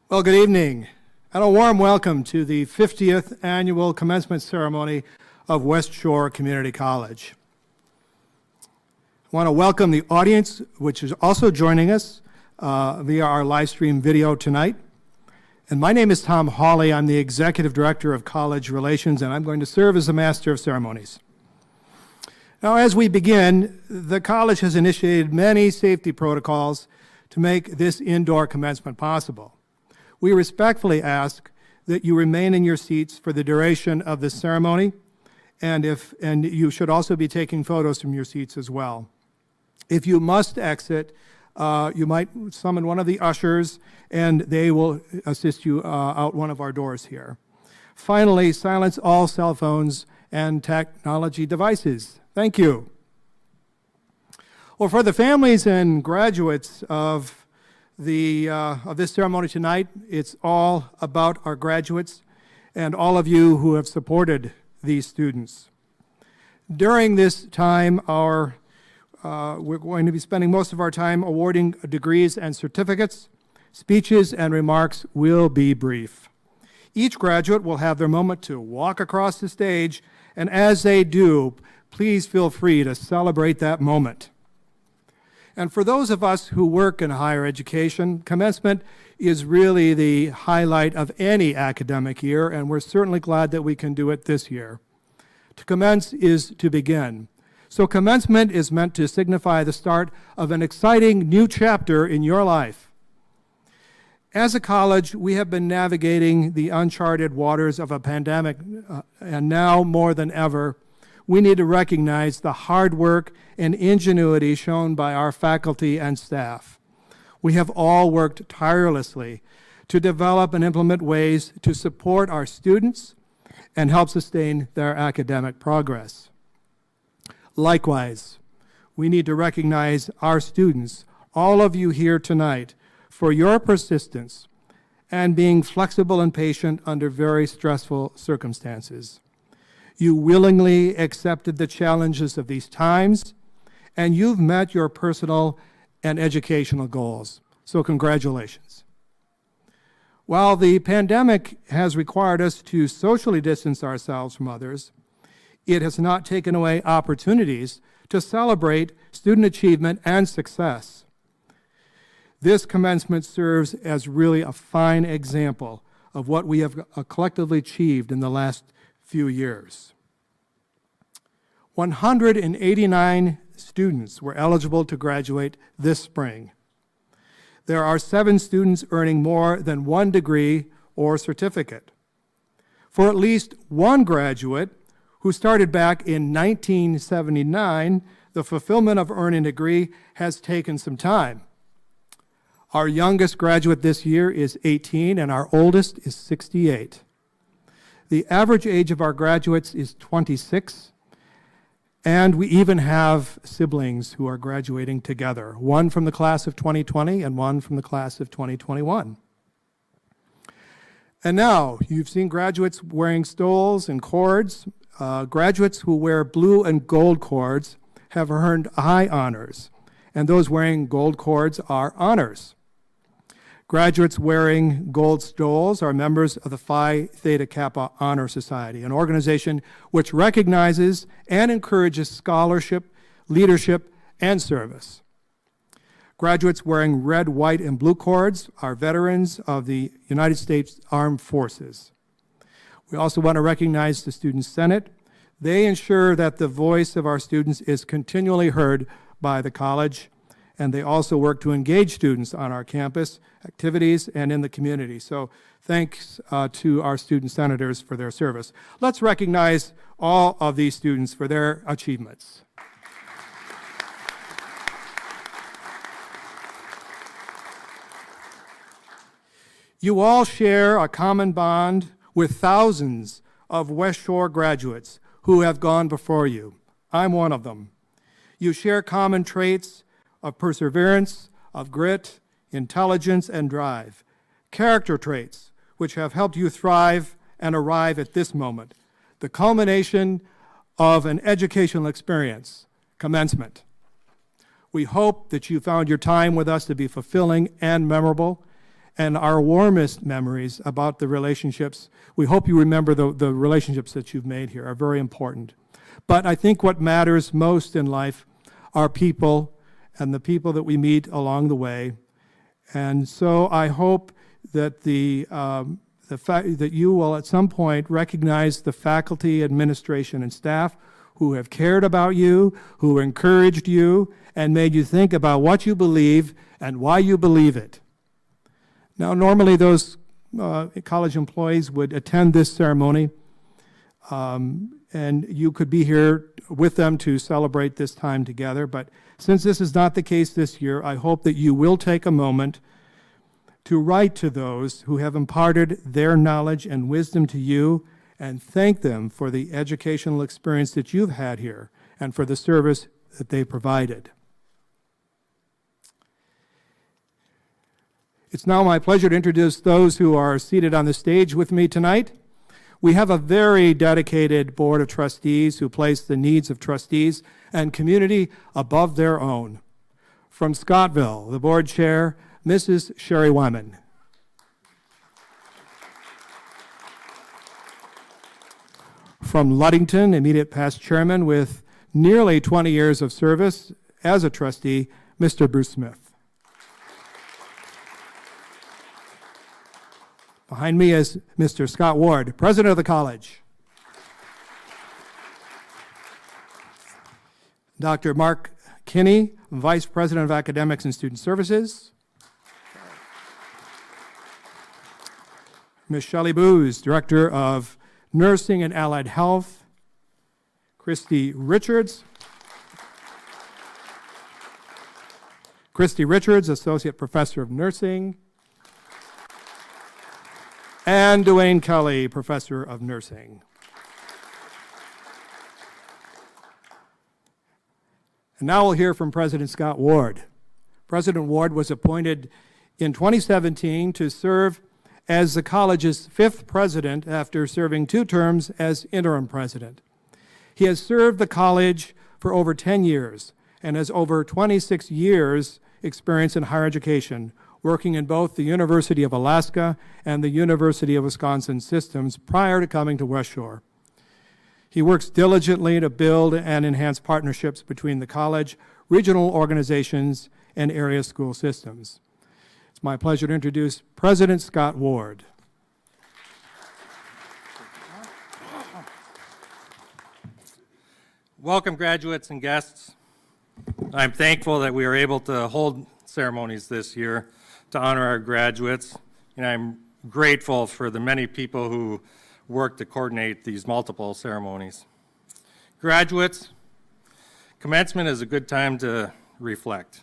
Well, good evening, and a warm welcome to the 50th Annual Commencement Ceremony of West Shore Community College. I want to welcome the audience, which is also joining us via our live stream video tonight. And my name is Tom Hawley. I'm the Executive Director of College Relations, and I'm going to serve as the Master of Ceremonies. Now, as we begin, the college has initiated many safety protocols to make this indoor commencement possible. We respectfully ask that you remain in your seats for the duration of the ceremony, and you should also be taking photos from your seats as well. If you must exit, you might summon one of the ushers, and they will assist you out one of our doors here. Finally, silence all cell phones and technology devices. Thank you. Well, for the families and graduates of this ceremony tonight, it's all about our graduates and all of you who have supported these students. During this time, we're going to be spending most of our time awarding degrees and certificates. Speeches and remarks will be brief. Each graduate will have their moment to walk across the stage, and as they do, please feel free to celebrate that moment. And for those of us who work in higher education, commencement is really the highlight of any academic year, and we're certainly glad that we can do it this year. To commence is to begin. So commencement is meant to signify the start of an exciting new chapter in your life. As a college, we have been navigating the uncharted waters of a pandemic, and now more than ever, we need to recognize the hard work and ingenuity shown by our faculty and staff. We have all worked tirelessly to develop and implement ways to support our students and help sustain their academic progress. Likewise, we need to recognize our students, all of you here tonight, for your persistence and being flexible and patient under very stressful circumstances. You willingly accepted the challenges of these times, and you've met your personal and educational goals. So congratulations. While the pandemic has required us to socially distance ourselves from others, it has not taken away opportunities to celebrate student achievement and success. This commencement serves as really a fine example of what we have collectively achieved in the last few years. 189 students were eligible to graduate this spring. There are 7 students earning more than 1 degree or certificate. For at least one graduate who started back in 1979, the fulfillment of earning a degree has taken some time. Our youngest graduate this year is 18, and our oldest is 68. The average age of our graduates is 26, and we even have siblings who are graduating together, one from the class of 2020 and one from the class of 2021. And now, you've seen graduates wearing stoles and cords. Graduates who wear blue and gold cords have earned high honors, and those wearing gold cords are honors. Graduates wearing gold stoles are members of the Phi Theta Kappa Honor Society, an organization which recognizes and encourages scholarship, leadership, and service. Graduates wearing red, white, and blue cords are veterans of the United States Armed Forces. We also want to recognize the Student Senate. They ensure that the voice of our students is continually heard by the college, and they also work to engage students on our campus activities and in the community. So thanks to our student senators for their service. Let's recognize all of these students for their achievements. You all share a common bond with thousands of West Shore graduates who have gone before you. I'm one of them. You share common traits of perseverance, of grit, intelligence, and drive, character traits which have helped you thrive and arrive at this moment, the culmination of an educational experience, commencement. We hope that you found your time with us to be fulfilling and memorable, and our warmest memories about the relationships. We hope you remember the relationships that you've made here are very important. But I think what matters most in life are people and the people that we meet along the way. And so I hope that the fact that you will at some point recognize the faculty, administration, and staff who have cared about you, who encouraged you, and made you think about what you believe and why you believe it. Now, normally those college employees would attend this ceremony, and you could be here with them to celebrate this time together. But since this is not the case this year, I hope that you will take a moment to write to those who have imparted their knowledge and wisdom to you and thank them for the educational experience that you've had here and for the service that they provided. It's now my pleasure to introduce those who are seated on the stage with me tonight. We have a very dedicated board of trustees who place the needs of trustees and community above their own. From Scottville, the board chair, Mrs. Sherry Wyman. From Ludington, immediate past chairman with nearly 20 years of service as a trustee, Mr. Bruce Smith. Behind me is Mr. Scott Ward, president of the college. Dr. Mark Kinney, vice president of academics and student services. Ms. Shelley Booz, director of nursing and allied health. Christy Richards, associate professor of nursing. And Dwayne Kelly, professor of nursing. And now we'll hear from President Scott Ward. President Ward was appointed in 2017 to serve as the college's 5th president after serving 2 terms as interim president. He has served the college for over 10 years and has over 26 years experience in higher education, working in both the University of Alaska and the University of Wisconsin systems prior to coming to West Shore. He works diligently to build and enhance partnerships between the college, regional organizations, and area school systems. It's my pleasure to introduce President Scott Ward. Welcome, graduates and guests. I'm thankful that we are able to hold ceremonies this year to honor our graduates, and I'm grateful for the many people who work to coordinate these multiple ceremonies. Graduates, commencement is a good time to reflect.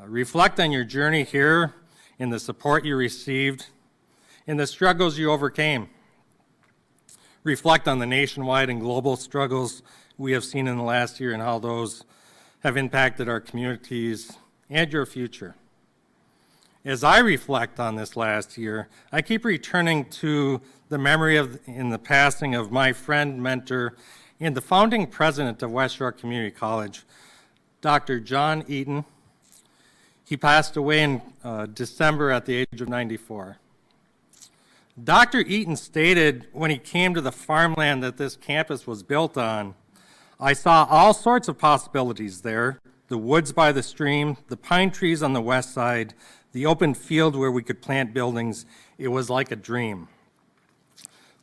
Reflect on your journey here, in the support you received, in the struggles you overcame. Reflect on the nationwide and global struggles we have seen in the last year and how those have impacted our communities and your future. As I reflect on this last year, I keep returning to the memory in the passing of my friend, mentor, and the founding president of West Shore Community College, Dr. John Eaton. He passed away in December at the age of 94. Dr. Eaton stated when he came to the farmland that this campus was built on, "I saw all sorts of possibilities there, the woods by the stream, the pine trees on the west side, the open field where we could plant buildings. It was like a dream."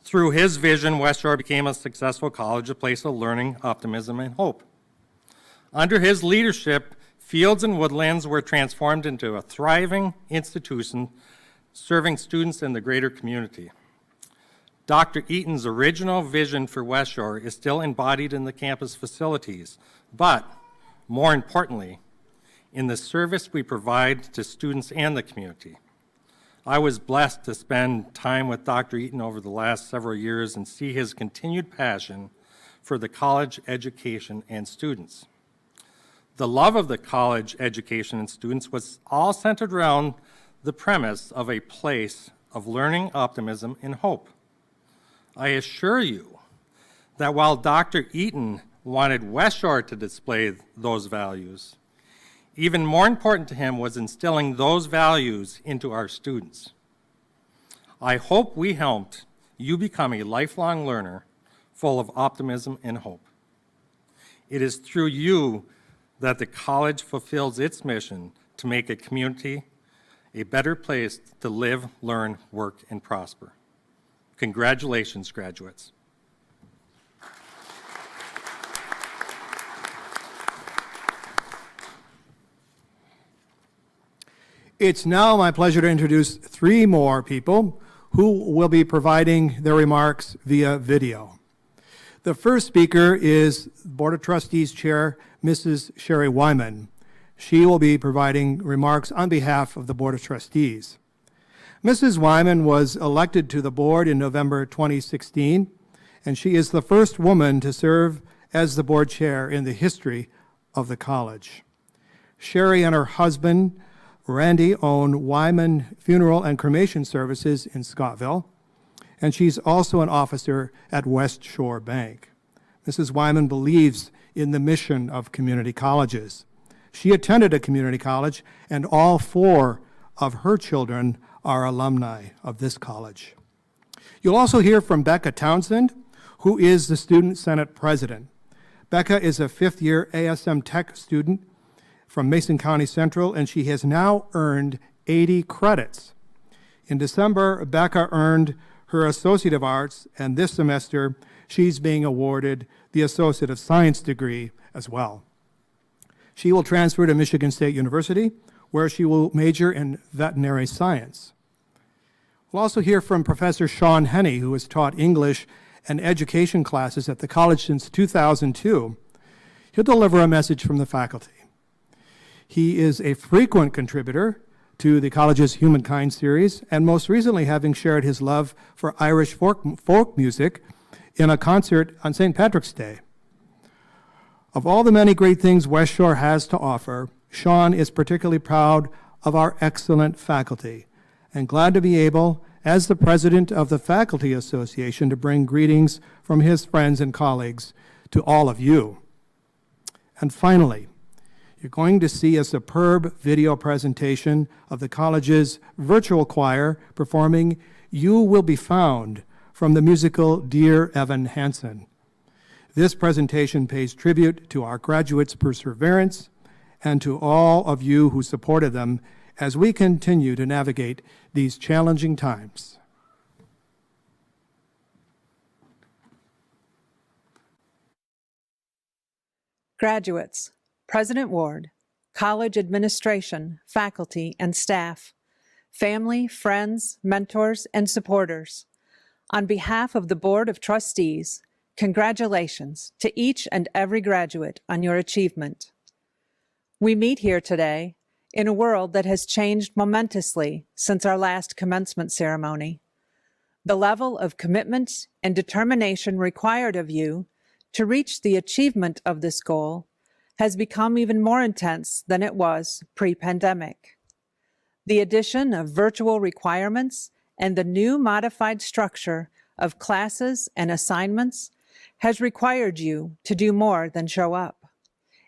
Through his vision, West Shore became a successful college, a place of learning, optimism, and hope. Under his leadership, fields and woodlands were transformed into a thriving institution serving students in the greater community. Dr. Eaton's original vision for West Shore is still embodied in the campus facilities, but more importantly, in the service we provide to students and the community. I was blessed to spend time with Dr. Eaton over the last several years and see his continued passion for the college education and students. The love of the college education and students was all centered around the premise of a place of learning, optimism, and hope. I assure you that while Dr. Eaton wanted West Shore to display those values, Even more important to him was instilling those values into our students. I hope we helped you become a lifelong learner full of optimism and hope. It is through you that the college fulfills its mission to make a community a better place to live, learn, work, and prosper. Congratulations, graduates. It's now my pleasure to introduce three more people who will be providing their remarks via video. The first speaker is Board of Trustees Chair, Mrs. Sherry Wyman. She will be providing remarks on behalf of the Board of Trustees. Mrs. Wyman was elected to the board in November 2016, and she is the first woman to serve as the board chair in the history of the college. Sherry and her husband, Randy, own Wyman Funeral and Cremation Services in Scottville, and she's also an officer at West Shore Bank. Mrs. Wyman believes in the mission of community colleges. She attended a community college, and all four of her children are alumni of this college. You'll also hear from Becca Townsend, who is the Student Senate President. Becca is a fifth-year ASM Tech student from Mason County Central, and she has now earned 80 credits. In December, Becca earned her Associate of Arts, and this semester, she's being awarded the Associate of Science degree as well. She will transfer to Michigan State University, where she will major in veterinary science. We'll also hear from Professor Sean Henney, who has taught English and education classes at the college since 2002. He'll deliver a message from the faculty. He is a frequent contributor to the college's Humankind series, and most recently having shared his love for Irish folk music in a concert on St. Patrick's Day. Of all the many great things West Shore has to offer, Sean is particularly proud of our excellent faculty, and glad to be able, as the president of the Faculty Association, to bring greetings from his friends and colleagues to all of you. And finally, you're going to see a superb video presentation of the college's virtual choir performing You Will Be Found from the musical Dear Evan Hansen. This presentation pays tribute to our graduates' perseverance and to all of you who supported them as we continue to navigate these challenging times. Graduates, President Ward, college administration, faculty, and staff, family, friends, mentors, and supporters. On behalf of the Board of Trustees, congratulations to each and every graduate on your achievement. We meet here today in a world that has changed momentously since our last commencement ceremony. The level of commitment and determination required of you to reach the achievement of this goal has become even more intense than it was pre-pandemic. The addition of virtual requirements and the new modified structure of classes and assignments has required you to do more than show up.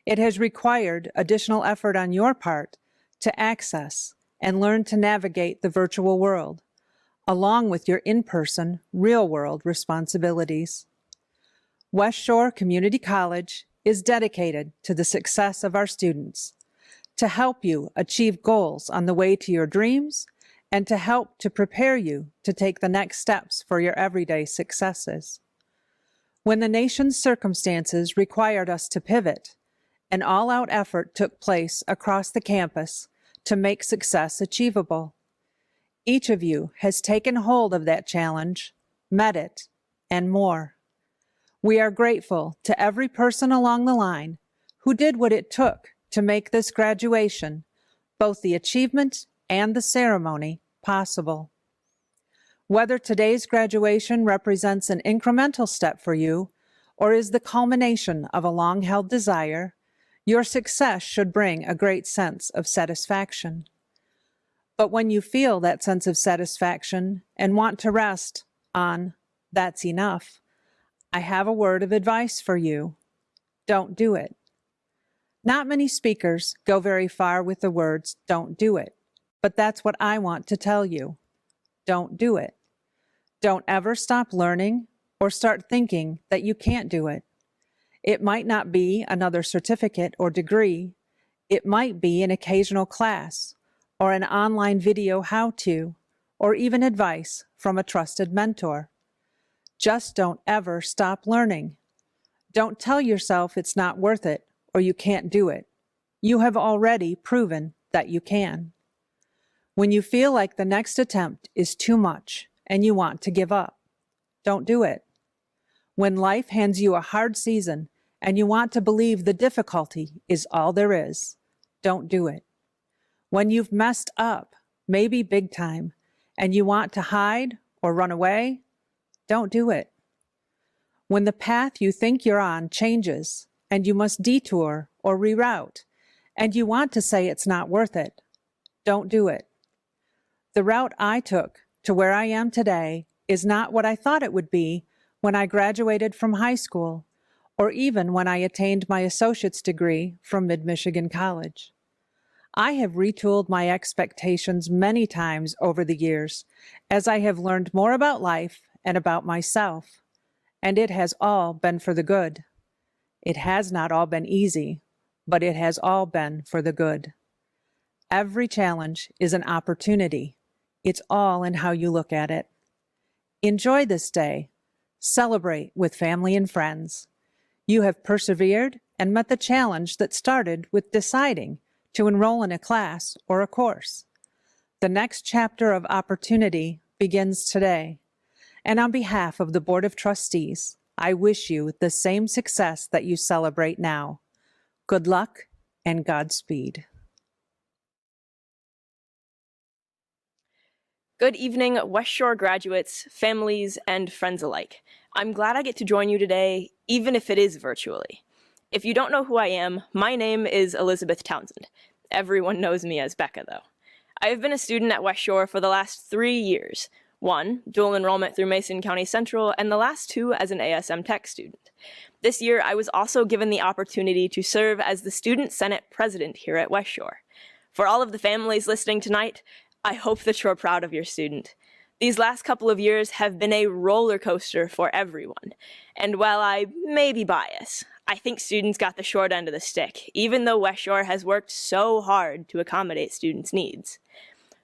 It has required additional effort on your part to access and learn to navigate the virtual world, along with your in-person, real-world responsibilities. West Shore Community College is dedicated to the success of our students, to help you achieve goals on the way to your dreams, and to help to prepare you to take the next steps for your everyday successes. When the nation's circumstances required us to pivot, an all-out effort took place across the campus to make success achievable. Each of you has taken hold of that challenge, met it, and more. We are grateful to every person along the line who did what it took to make this graduation, both the achievement and the ceremony, possible. Whether today's graduation represents an incremental step for you or is the culmination of a long-held desire, your success should bring a great sense of satisfaction. But when you feel that sense of satisfaction and want to rest on "that's enough," I have a word of advice for you. Don't do it. Not many speakers go very far with the words, "Don't do it." But that's what I want to tell you. Don't do it. Don't ever stop learning or start thinking that you can't do it. It might not be another certificate or degree. It might be an occasional class or an online video how-to or even advice from a trusted mentor. Just don't ever stop learning. Don't tell yourself it's not worth it or you can't do it. You have already proven that you can. When you feel like the next attempt is too much and you want to give up, don't do it. When life hands you a hard season and you want to believe the difficulty is all there is, don't do it. When you've messed up, maybe big time, and you want to hide or run away, don't do it. When the path you think you're on changes and you must detour or reroute, and you want to say it's not worth it, don't do it. The route I took to where I am today is not what I thought it would be when I graduated from high school, or even when I attained my associate's degree from Mid-Michigan College. I have retooled my expectations many times over the years as I have learned more about life and about myself, and it has all been for the good. It has not all been easy, but it has all been for the good. Every challenge is an opportunity. It's all in how you look at it. Enjoy this day. Celebrate with family and friends. You have persevered and met the challenge that started with deciding to enroll in a class or a course. The next chapter of opportunity begins today. And on behalf of the Board of Trustees, I wish you the same success that you celebrate now. Good luck and Godspeed. Good evening, West Shore graduates, families, and friends alike. I'm glad I get to join you today, even if it is virtually. If you don't know who I am, my name is Elizabeth Townsend. Everyone knows me as Becca, though. I have been a student at West Shore for the last 3 years. 1, dual enrollment through Mason County Central, and the last 2 as an ASM Tech student. This year, I was also given the opportunity to serve as the Student Senate President here at West Shore. For all of the families listening tonight, I hope that you're proud of your student. These last couple of years have been a roller coaster for everyone. And while I may be biased, I think students got the short end of the stick, even though West Shore has worked so hard to accommodate students' needs.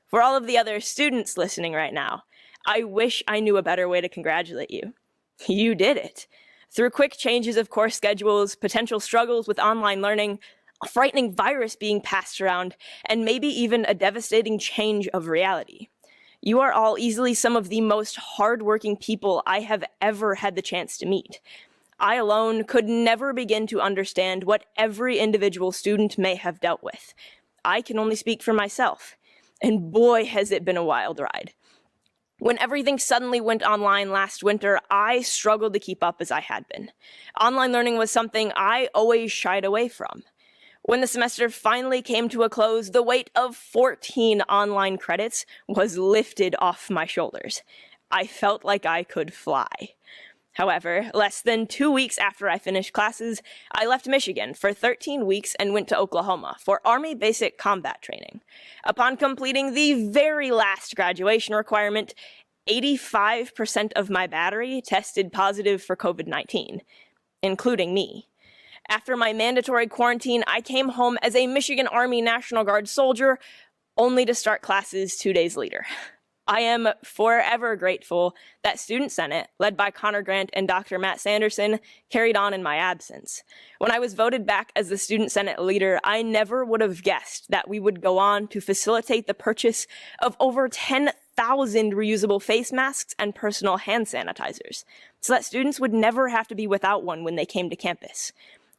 For all of the other students listening right now, I wish I knew a better way to congratulate you. You did it. Through quick changes of course schedules, potential struggles with online learning, a frightening virus being passed around, and maybe even a devastating change of reality. You are all easily some of the most hardworking people I have ever had the chance to meet. I alone could never begin to understand what every individual student may have dealt with. I can only speak for myself, and boy has it been a wild ride. When everything suddenly went online last winter, I struggled to keep up as I had been. Online learning was something I always shied away from. When the semester finally came to a close, the weight of 14 online credits was lifted off my shoulders. I felt like I could fly. However, less than 2 weeks after I finished classes, I left Michigan for 13 weeks and went to Oklahoma for Army Basic Combat Training. Upon completing the very last graduation requirement, 85% of my battery tested positive for COVID-19, including me. After my mandatory quarantine, I came home as a Michigan Army National Guard soldier, only to start classes 2 days later. I am forever grateful that Student Senate, led by Connor Grant and Dr. Matt Sanderson, carried on in my absence. When I was voted back as the Student Senate leader, I never would have guessed that we would go on to facilitate the purchase of over 10,000 reusable face masks and personal hand sanitizers, so that students would never have to be without one when they came to campus.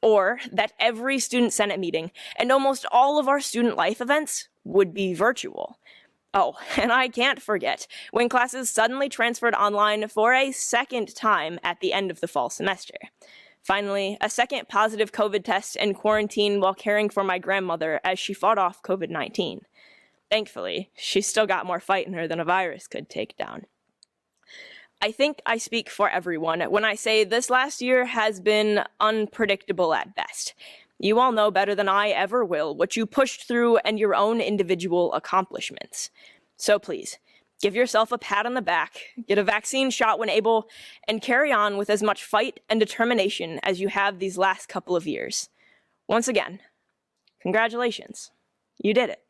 Or that every Student Senate meeting and almost all of our student life events would be virtual. Oh, and I can't forget when classes suddenly transferred online for a second time at the end of the fall semester. Finally, a second positive COVID test and quarantine while caring for my grandmother as she fought off COVID-19. Thankfully, she's still got more fight in her than a virus could take down. I think I speak for everyone when I say this last year has been unpredictable at best. You all know better than I ever will what you pushed through and your own individual accomplishments. So please, give yourself a pat on the back, get a vaccine shot when able, and carry on with as much fight and determination as you have these last couple of years. Once again, congratulations. You did it.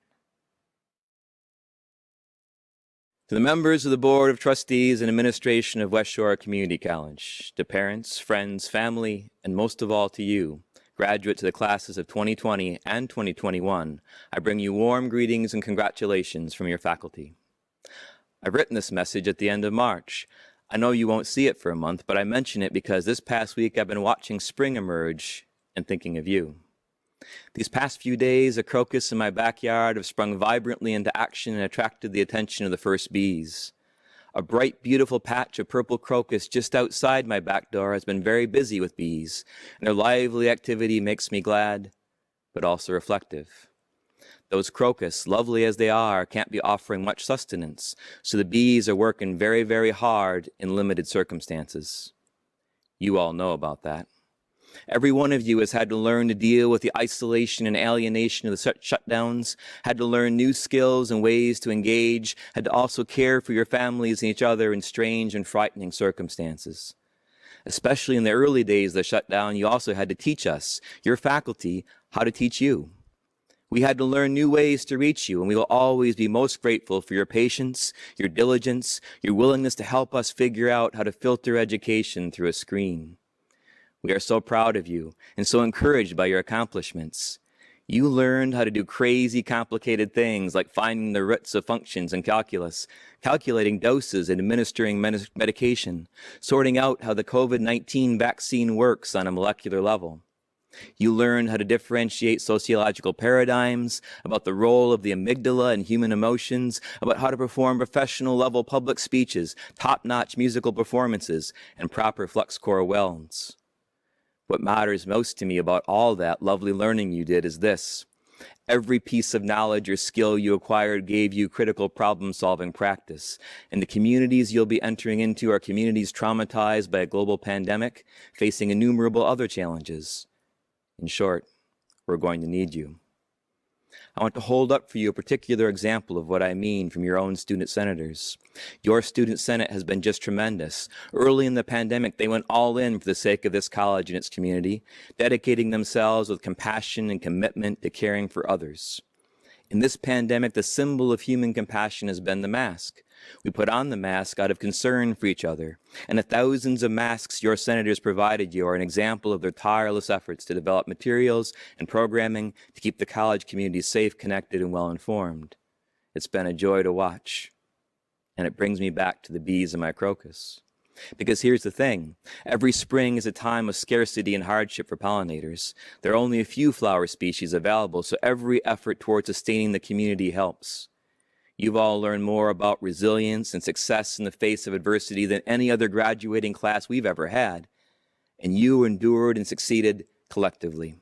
To the members of the Board of Trustees and Administration of West Shore Community College, to parents, friends, family, and most of all to you, graduates of the classes of 2020 and 2021, I bring you warm greetings and congratulations from your faculty. I've written this message at the end of March. I know you won't see it for a month, but I mention it because this past week I've been watching spring emerge and thinking of you. These past few days, a crocus in my backyard have sprung vibrantly into action and attracted the attention of the first bees. A bright, beautiful patch of purple crocus just outside my back door has been very busy with bees, and their lively activity makes me glad, but also reflective. Those crocus, lovely as they are, can't be offering much sustenance, so the bees are working very, very hard in limited circumstances. You all know about that. Every one of you has had to learn to deal with the isolation and alienation of the shutdowns, had to learn new skills and ways to engage, had to also care for your families and each other in strange and frightening circumstances. Especially in the early days of the shutdown, you also had to teach us, your faculty, how to teach you. We had to learn new ways to reach you, and we will always be most grateful for your patience, your diligence, your willingness to help us figure out how to filter education through a screen. We are so proud of you and so encouraged by your accomplishments. You learned how to do crazy, complicated things like finding the roots of functions in calculus, calculating doses and administering medication, sorting out how the COVID-19 vaccine works on a molecular level. You learned how to differentiate sociological paradigms, about the role of the amygdala in human emotions, about how to perform professional-level public speeches, top-notch musical performances, and proper flux-core welds. What matters most to me about all that lovely learning you did is this. Every piece of knowledge or skill you acquired gave you critical problem-solving practice, and the communities you'll be entering into are communities traumatized by a global pandemic, facing innumerable other challenges. In short, we're going to need you. I want to hold up for you a particular example of what I mean from your own student senators. Your student senate has been just tremendous. Early in the pandemic, they went all in for the sake of this college and its community, dedicating themselves with compassion and commitment to caring for others. In this pandemic, the symbol of human compassion has been the mask. We put on the mask out of concern for each other, and the thousands of masks your senators provided you are an example of their tireless efforts to develop materials and programming to keep the college community safe, connected, and well-informed. It's been a joy to watch, and it brings me back to the bees in my crocus. Because here's the thing, every spring is a time of scarcity and hardship for pollinators. There are only a few flower species available, so every effort towards sustaining the community helps. You've all learned more about resilience and success in the face of adversity than any other graduating class we've ever had, and you endured and succeeded collectively.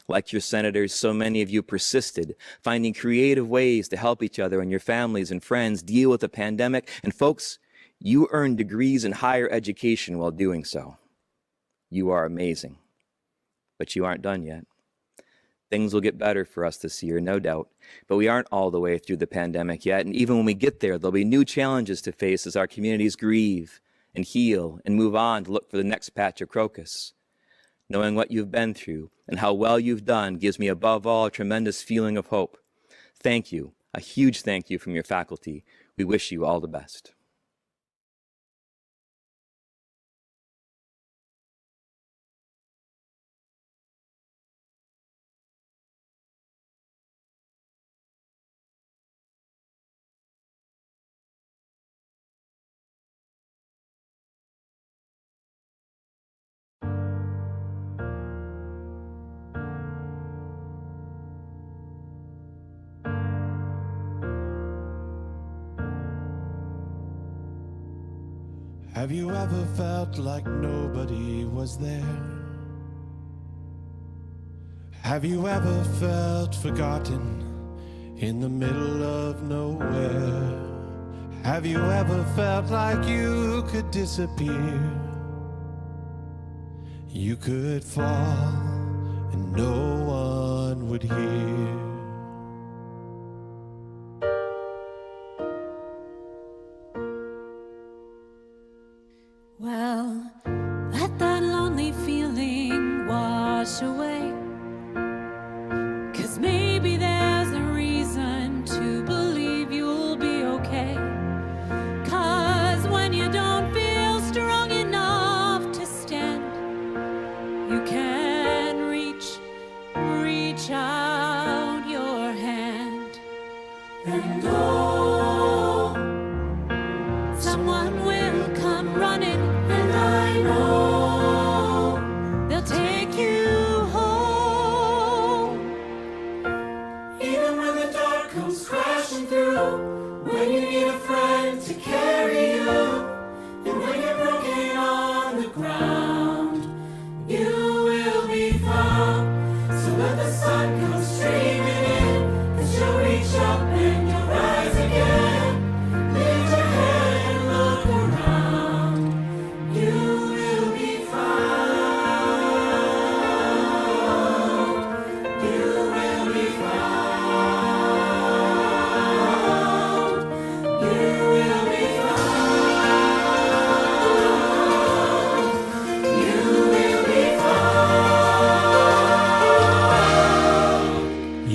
Like your senators, so many of you persisted, finding creative ways to help each other and your families and friends deal with the pandemic, and folks, you earned degrees in higher education while doing so. You are amazing, but you aren't done yet. Things will get better for us this year, no doubt, but we aren't all the way through the pandemic yet, and even when we get there, there'll be new challenges to face as our communities grieve and heal and move on to look for the next patch of crocus. Knowing what you've been through and how well you've done gives me above all a tremendous feeling of hope. Thank you, a huge thank you from your faculty. We wish you all the best. Have you ever felt like nobody was there? Have you ever felt forgotten in the middle of nowhere? Have you ever felt like you could disappear? You could fall and no one would hear. Well, let that lonely feeling wash away, 'cause maybe there's a reason to believe you'll be okay. 'Cause when you don't feel strong enough to stand, you can reach out your hand. And oh, someone will come running, and I know they'll take you home. Even when the dark comes crashing through, when you need a friend to carry you, and when you're broken on the ground, you will be found. So let the sun come streaming in, 'cause you'll reach up and you'll rise again. Lift your head and look around, you will be found. You will be found. You will be found. You will be found.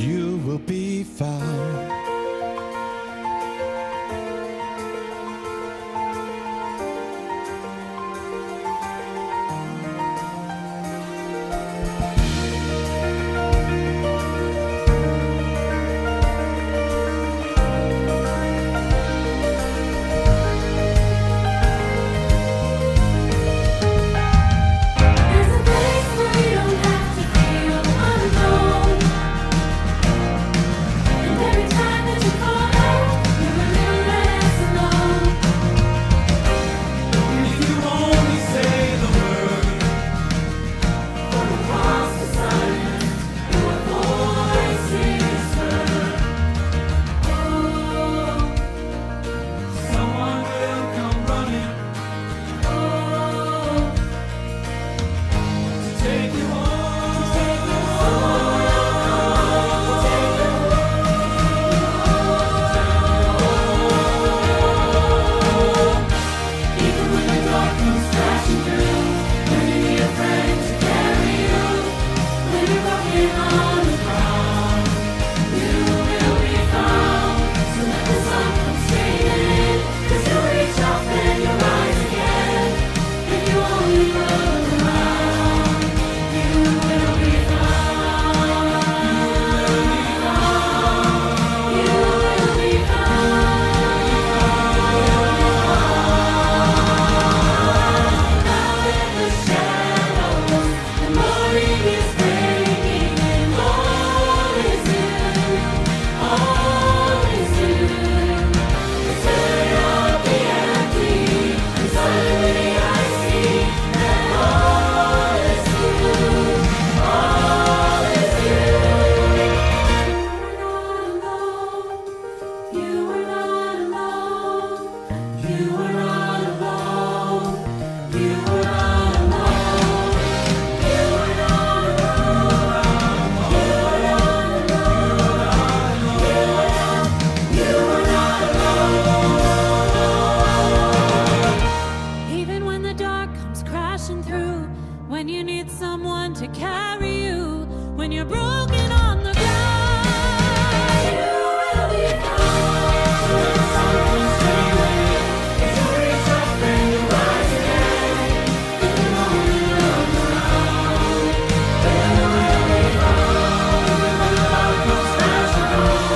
You will be found. There's a place where you don't have to feel alone. And every time that you fall out, you're a little less alone. If you only say the word, For across the silence, your voice is heard. Oh, someone will come running oh, to take you home. even when the dark comes crashing through, when you need a friend to carry you, when you're broken on the ground, you will be found. So let the sun come streaming in, 'cause you'll reach up and you'll rise again. If you only look around, you will be found. You will be found. Out in the shadows, the morning is breaking, and all is new, all is new. Turn up the empty, and suddenly I see that all is new, all is new. You are not alone. You are not alone. You are not alone. You are not alone. You are not alone. You are not alone. Even when the dark comes crashing through, when you need someone to carry you, when you're broken on the ground, you will be found. When the sun comes streaming in, you'll reach up and you'll rise again. If you only look around, you will be found. When the dark comes crashing through,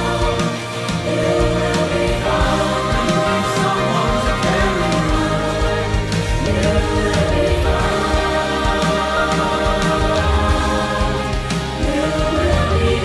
you will be found. When you need someone to carry you, you will be found. You will be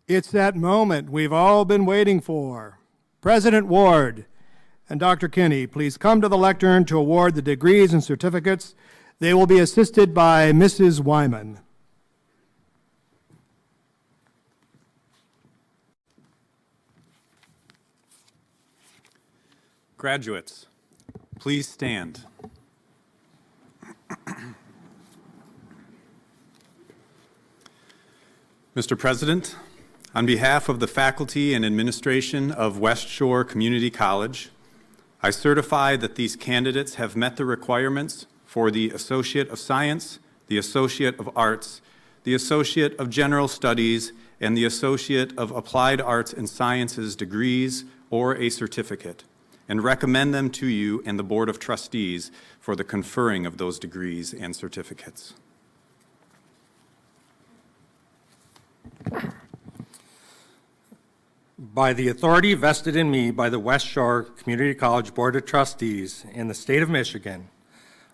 It's that moment we've all been waiting for. President Ward and Dr. Kinney, please come to the lectern to award the degrees and certificates They will be assisted by Mrs. Wyman. Graduates, please stand. Mr. President, on behalf of the faculty and administration of West Shore Community College, I certify that these candidates have met the requirements for the Associate of Science, the Associate of Arts, the Associate of General Studies, and the Associate of Applied Arts and Sciences degrees or a certificate, and recommend them to you and the Board of Trustees for the conferring of those degrees and certificates. By the authority vested in me by the West Shore Community College Board of Trustees in the state of Michigan,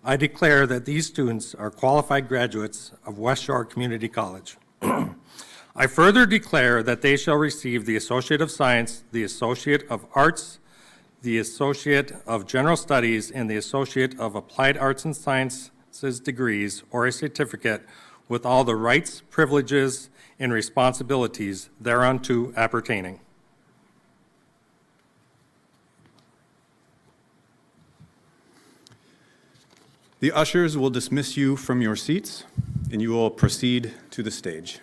I declare that these students are qualified graduates of West Shore Community College. I further declare that they shall receive the Associate of Science, the Associate of Arts, the Associate of General Studies, and the Associate of Applied Arts and Sciences degrees or a certificate with all the rights, privileges, and responsibilities thereunto appertaining. The ushers will dismiss you from your seats, and you will proceed to the stage.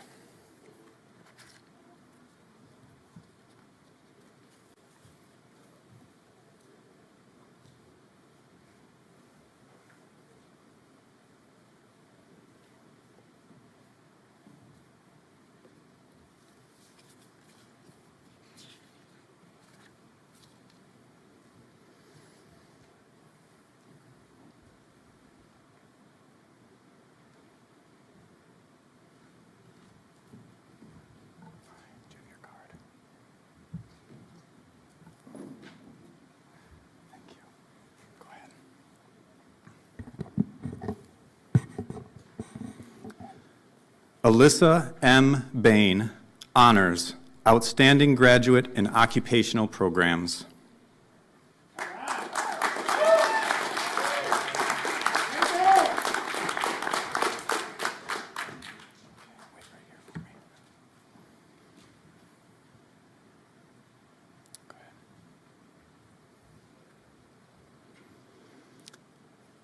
Alyssa M. Bain, Honors, Outstanding Graduate in Occupational Programs.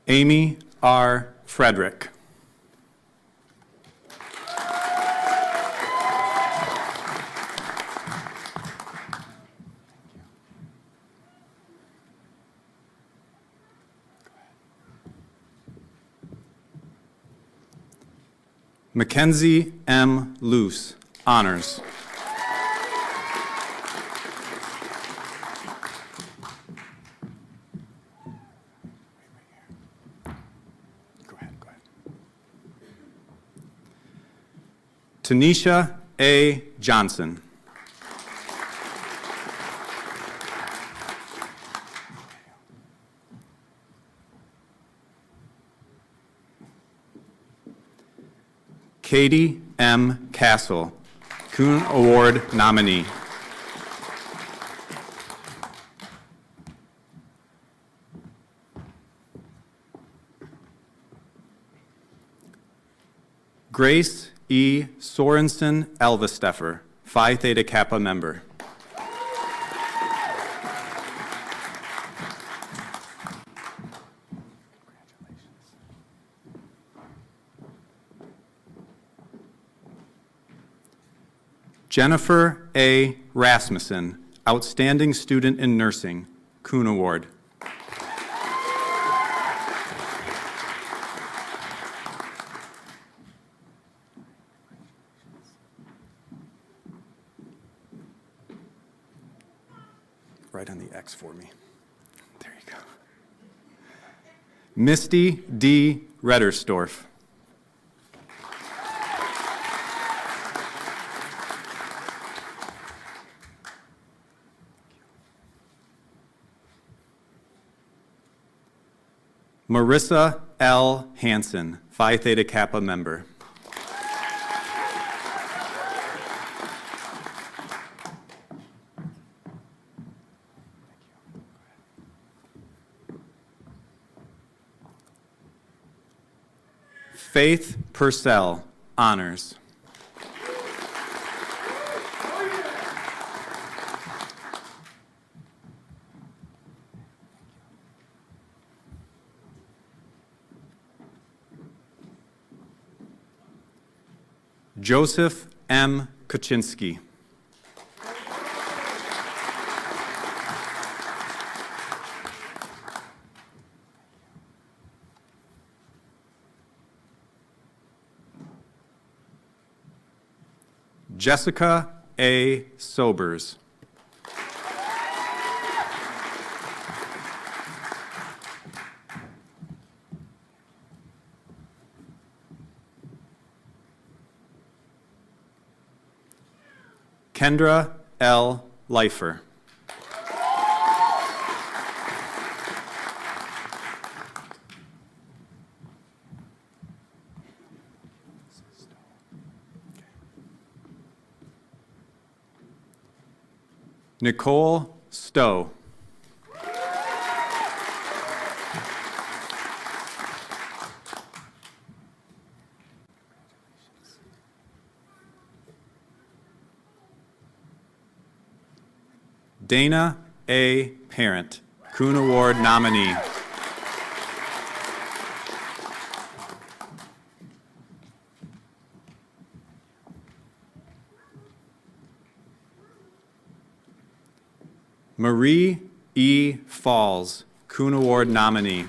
Amy R. Frederick. Mackenzie M. Luce, Honors. Go ahead. Tanisha A. Johnson. Katie M. Castle, Kuhn Award nominee. Grace E. Sorensen Elvesteffer, Phi Theta Kappa member. Jennifer A. Rasmussen, Outstanding Student in Nursing, Kuhn Award. Right on the X for me. There you go. Misty D. Reddersdorf. Marissa L. Hansen, Phi Theta Kappa member. Faith Purcell, honors. Joseph M. Kuczynski. Jessica A. Sobers. Kendra L. Leifer. Nicole Stowe. Dana A. Parent, Kuhn Award nominee. Marie E. Falls, Kuhn Award nominee.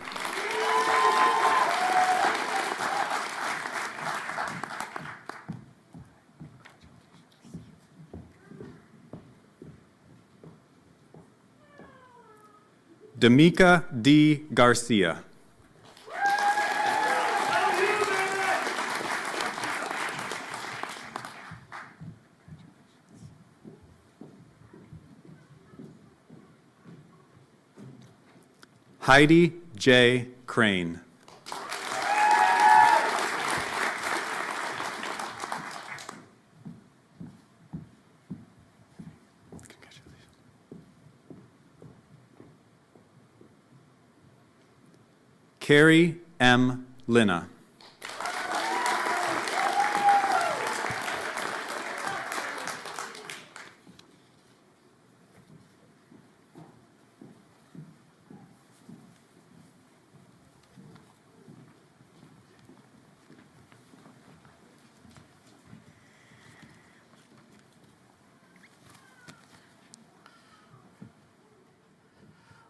D'Amica D. Garcia. Heidi J. Crane. Carrie M. Linna.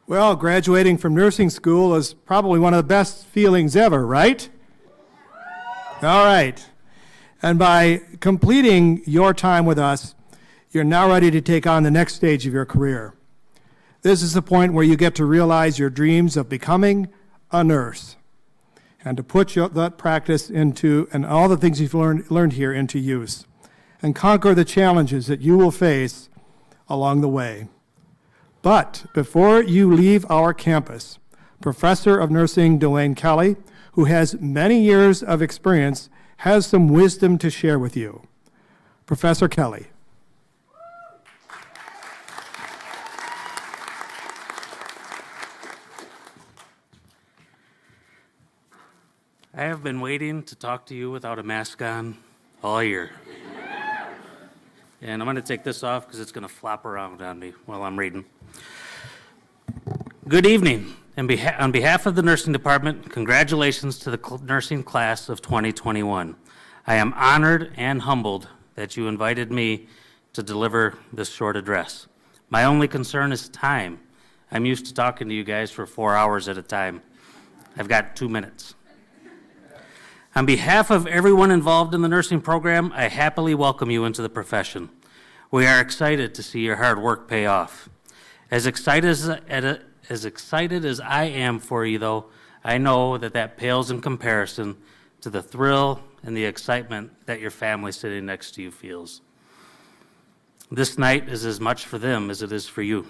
Well, graduating from nursing school is probably one of the best feelings ever, right? All right. And by completing your time with us, you're now ready to take on the next stage of your career. This is the point where you get to realize your dreams of becoming a nurse and to put that practice into, and all the things you've learned here into use, and conquer the challenges that you will face along the way. But before you leave our campus, Professor of Nursing Dwayne Kelly, who has many years of experience, has some wisdom to share with you. Professor Kelly. I have been waiting to talk to you without a mask on all year. And I'm going to take this off because it's going to flop around on me while I'm reading. Good evening. On behalf of the nursing department, congratulations to the nursing class of 2021. I am honored and humbled that you invited me to deliver this short address. My only concern is time. I'm used to talking to you guys for 4 hours at a time. I've got 2 minutes. On behalf of everyone involved in the nursing program, I happily welcome you into the profession. We are excited to see your hard work pay off. As excited as I am for you, though, I know that pales in comparison to the thrill and the excitement that your family sitting next to you feels. This night is as much for them as it is for you.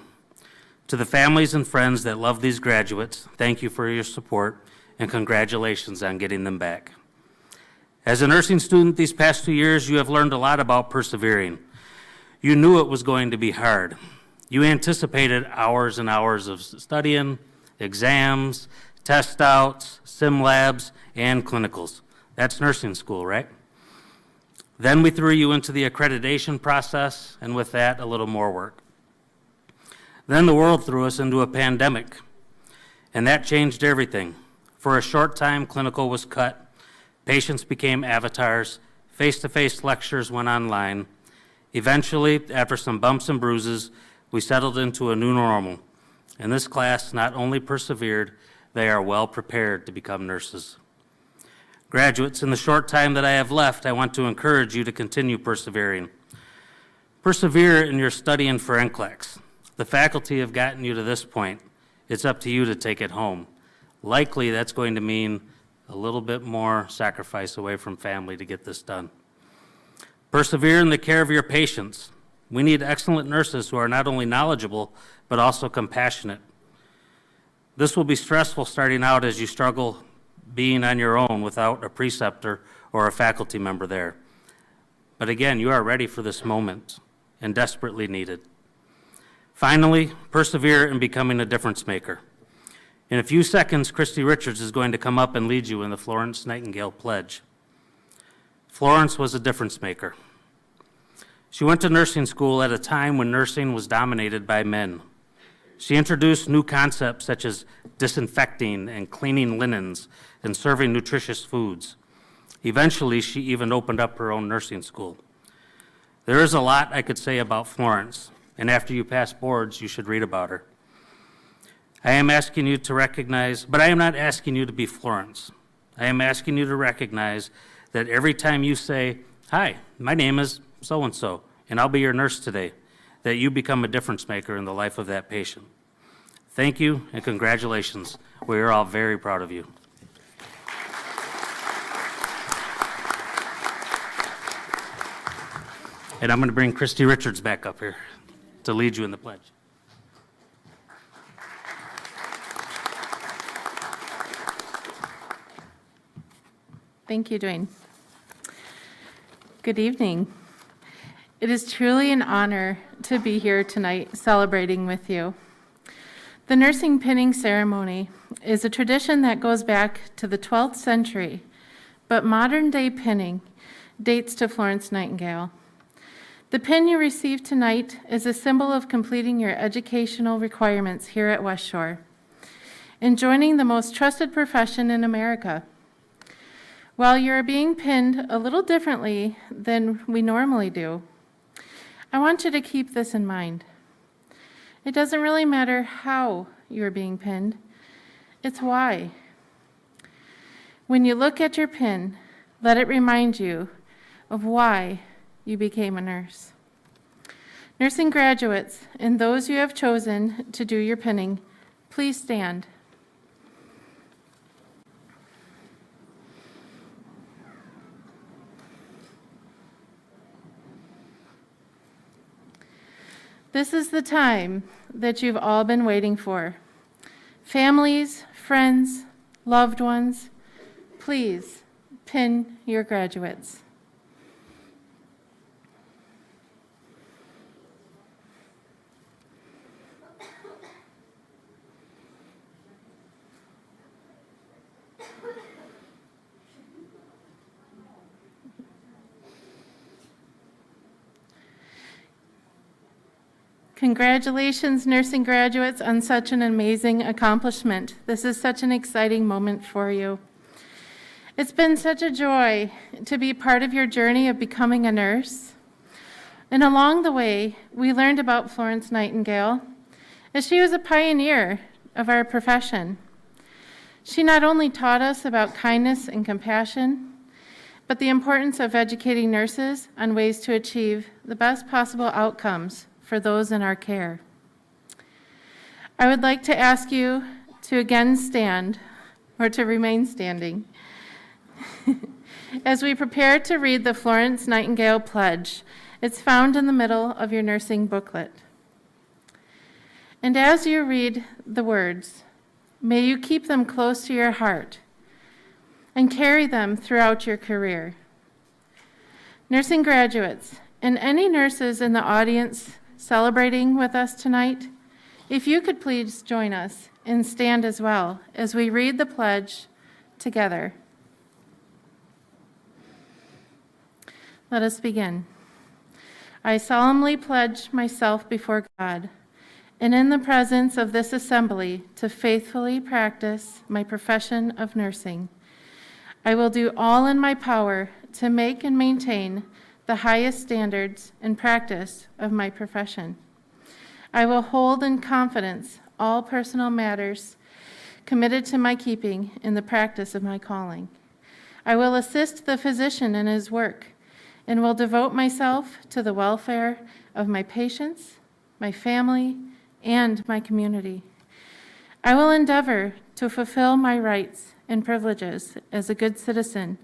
To the families and friends that love these graduates, thank you for your support and congratulations on getting them back. As a nursing student these past 2 years, you have learned a lot about persevering. You knew it was going to be hard. You anticipated hours and hours of studying, exams, test outs, sim labs, and clinicals. That's nursing school, right? Then we threw you into the accreditation process, and with that, a little more work. Then the world threw us into a pandemic, and that changed everything. For a short time, clinical was cut, patients became avatars, face-to-face lectures went online. Eventually, after some bumps and bruises, we settled into a new normal. And this class not only persevered, they are well prepared to become nurses. Graduates, in the short time that I have left, I want to encourage you to continue persevering. Persevere in your studying for NCLEX. The faculty have gotten you to this point. It's up to you to take it home. Likely that's going to mean a little bit more sacrifice away from family to get this done. Persevere in the care of your patients. We need excellent nurses who are not only knowledgeable, but also compassionate. This will be stressful starting out as you struggle being on your own without a preceptor or a faculty member there. But again, you are ready for this moment and desperately needed. Finally, persevere in becoming a difference maker. In a few seconds, Christy Richards is going to come up and lead you in the Florence Nightingale Pledge. Florence was a difference maker. She went to nursing school at a time when nursing was dominated by men. She introduced new concepts such as disinfecting and cleaning linens and serving nutritious foods. Eventually, she even opened up her own nursing school. There is a lot I could say about Florence, and after you pass boards, you should read about her. I am asking you to recognize, but I am not asking you to be Florence. I am asking you to recognize that every time you say, "Hi, my name is so-and-so, and I'll be your nurse today," that you become a difference maker in the life of that patient. Thank you and congratulations. We are all very proud of you. And I'm going to bring Christy Richards back up here to lead you in the pledge. Thank you, Dwayne. Good evening. It is truly an honor to be here tonight celebrating with you. The nursing pinning ceremony is a tradition that goes back to the 12th century, but modern-day pinning dates to Florence Nightingale. The pin you receive tonight is a symbol of completing your educational requirements here at West Shore and joining the most trusted profession in America. While you're being pinned a little differently than we normally do, I want you to keep this in mind. It doesn't really matter how you're being pinned, it's why. When you look at your pin, let it remind you of why you became a nurse. Nursing graduates and those you have chosen to do your pinning, please stand. This is the time that you've all been waiting for. Families, friends, loved ones, please pin your graduates. Congratulations, nursing graduates, on such an amazing accomplishment. This is such an exciting moment for you. It's been such a joy to be part of your journey of becoming a nurse. And along the way, we learned about Florence Nightingale, as she was a pioneer of our profession. She not only taught us about kindness and compassion, but the importance of educating nurses on ways to achieve the best possible outcomes for those in our care. I would like to ask you to again stand, or to remain standing, as we prepare to read the Florence Nightingale Pledge. It's found in the middle of your nursing booklet. And as you read the words, may you keep them close to your heart and carry them throughout your career. Nursing graduates, and any nurses in the audience celebrating with us tonight, if you could please join us and stand as well as we read the pledge together. Let us begin. I solemnly pledge myself before God and in the presence of this assembly to faithfully practice my profession of nursing. I will do all in my power to make and maintain the highest standards and practice of my profession. I will hold in confidence all personal matters committed to my keeping in the practice of my calling. I will assist the physician in his work and will devote myself to the welfare of my patients, my family, and my community. I will endeavor to fulfill my rights and privileges as a good citizen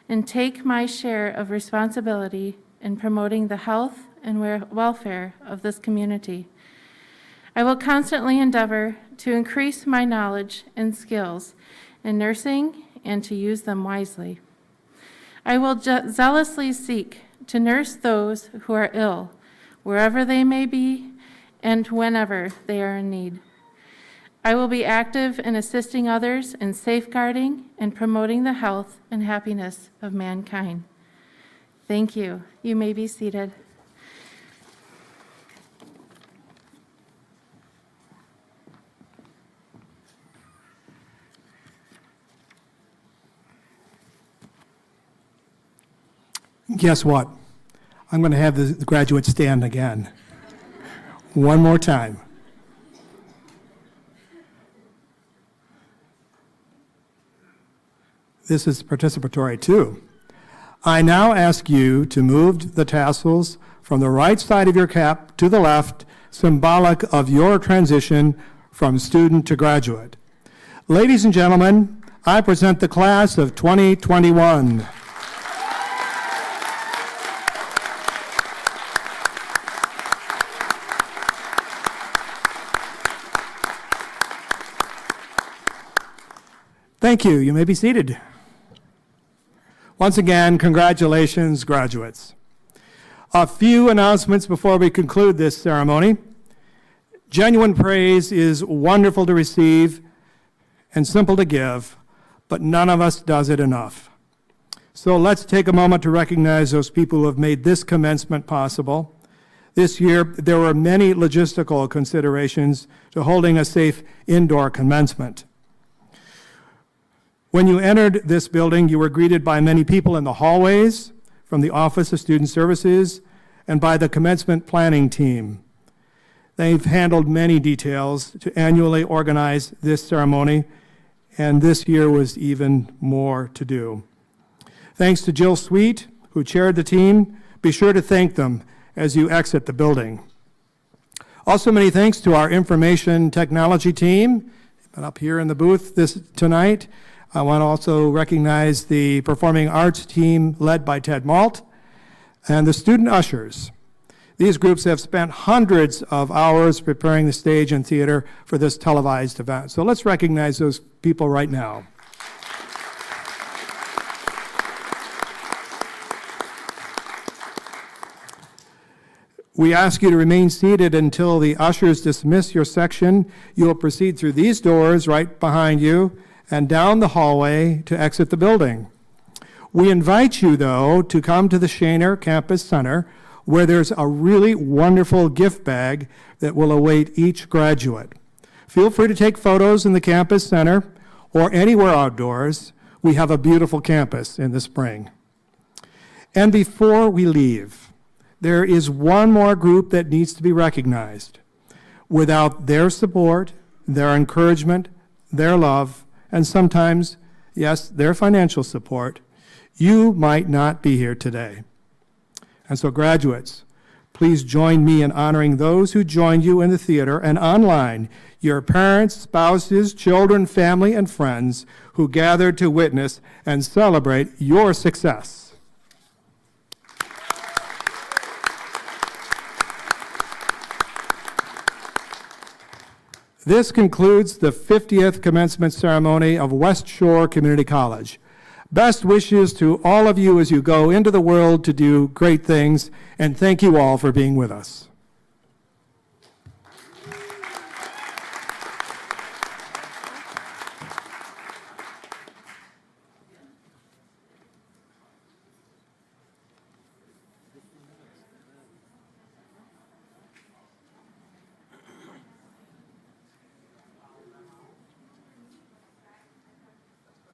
and take my share of responsibility in promoting the health and welfare of this community. I will constantly endeavor to increase my knowledge and skills in nursing and to use them wisely. I will zealously seek to nurse those who are ill, wherever they may be and whenever they are in need. I will be active in assisting others in safeguarding and promoting the health and happiness of mankind. Thank you. You may be seated. Guess what? I'm going to have the graduates stand again. One more time. This is participatory too. I now ask you to move the tassels from the right side of your cap to the left, symbolic of your transition from student to graduate. Ladies and gentlemen, I present the class of 2021. Thank you. You may be seated. Once again, congratulations, graduates. A few announcements before we conclude this ceremony. Genuine praise is wonderful to receive and simple to give, but none of us does it enough. So let's take a moment to recognize those people who have made this commencement possible. This year, there were many logistical considerations to holding a safe indoor commencement. When you entered this building, you were greeted by many people in the hallways, from the Office of Student Services, and by the commencement planning team. They've handled many details to annually organize this ceremony, and this year was even more to do. Thanks to Jill Sweet, who chaired the team. Be sure to thank them as you exit the building. Also, many thanks to our information technology team, up here in the booth tonight. I want to also recognize the performing arts team led by Ted Malt and the student ushers. These groups have spent hundreds of hours preparing the stage and theater for this televised event. So let's recognize those people right now. We ask you to remain seated until the ushers dismiss your section. You will proceed through these doors right behind you and down the hallway to exit the building. We invite you, though, to come to the Shaner Campus Center, where there's a really wonderful gift bag that will await each graduate. Feel free to take photos in the Campus Center or anywhere outdoors. We have a beautiful campus in the spring. And before we leave, there is one more group that needs to be recognized. Without their support, their encouragement, their love, and sometimes, yes, their financial support, you might not be here today. And so, graduates, please join me in honoring those who joined you in the theater and online, your parents, spouses, children, family, and friends who gathered to witness and celebrate your success. This concludes the 50th commencement ceremony of West Shore Community College. Best wishes to all of you as you go into the world to do great things, and thank you all for being with us.